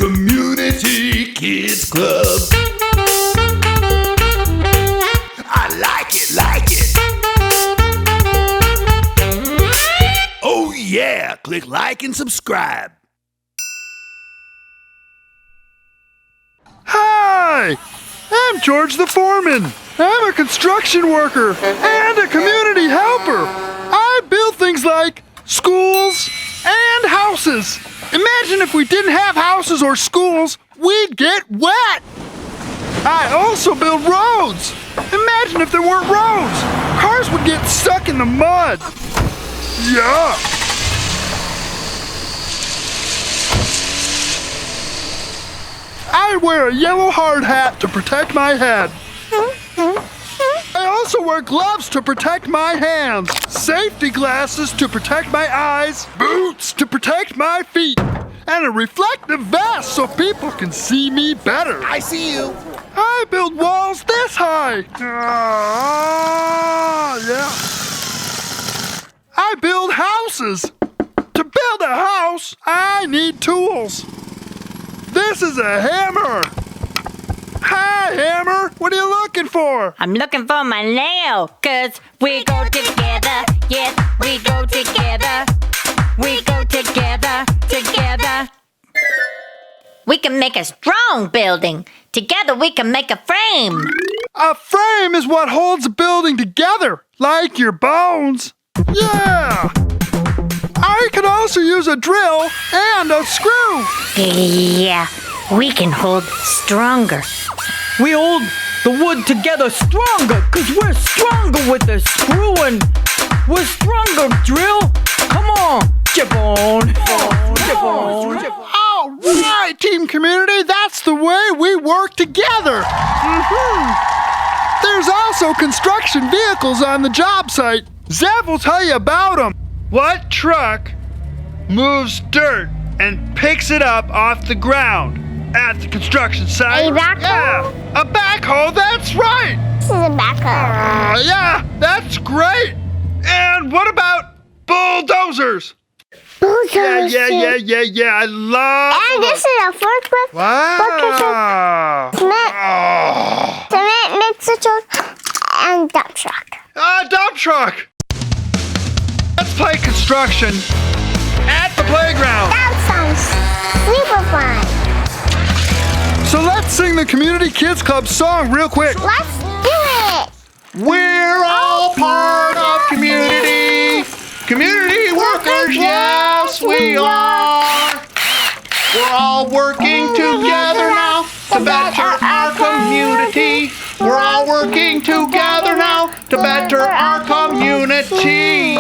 Community Kids Club. I like it. Oh yeah, click like and subscribe. Hi, I'm George the foreman. I'm a construction worker and a community helper. I build things like schools and houses. Imagine if we didn't have houses or schools, we'd get wet. I also build roads. Imagine if there weren't roads. Cars would get stuck in the mud. Yuck. I wear a yellow hard hat to protect my head. I also wear gloves to protect my hands, safety glasses to protect my eyes, boots to protect my feet, and a reflective vest so people can see me better. I see you. I build walls this high. Yeah. I build houses. To build a house, I need tools. This is a hammer. Hi, Hammer. What are you looking for? I'm looking for my nail, 'cause we go together. Yes, we go together. We go together. We can make a strong building. Together we can make a frame. A frame is what holds a building together, like your bones. Yeah! I can also use a drill and a screw. Yeah, we can hold stronger. We hold the wood together stronger, 'cause we're stronger with the screw and we're stronger, drill. Come on, chip on. All right, team community, that's the way we work together. There's also construction vehicles on the job site. Zev will tell you about them. What truck moves dirt and picks it up off the ground at the construction site? A backhoe? Yeah, a backhoe, that's right. This is a backhoe. Yeah, that's great. And what about bulldozers? Bulldozers. Yeah, I love And this is a forklift. Wow. Cement mixer truck and dump truck. Dump truck. Let's play construction at the playground. That sounds super fun. So let's sing the Community Kids Club song real quick. Let's do it. We're all part of community. Community workers, yes, we are. We're all working together now to better our community. We're all working together now to better our community.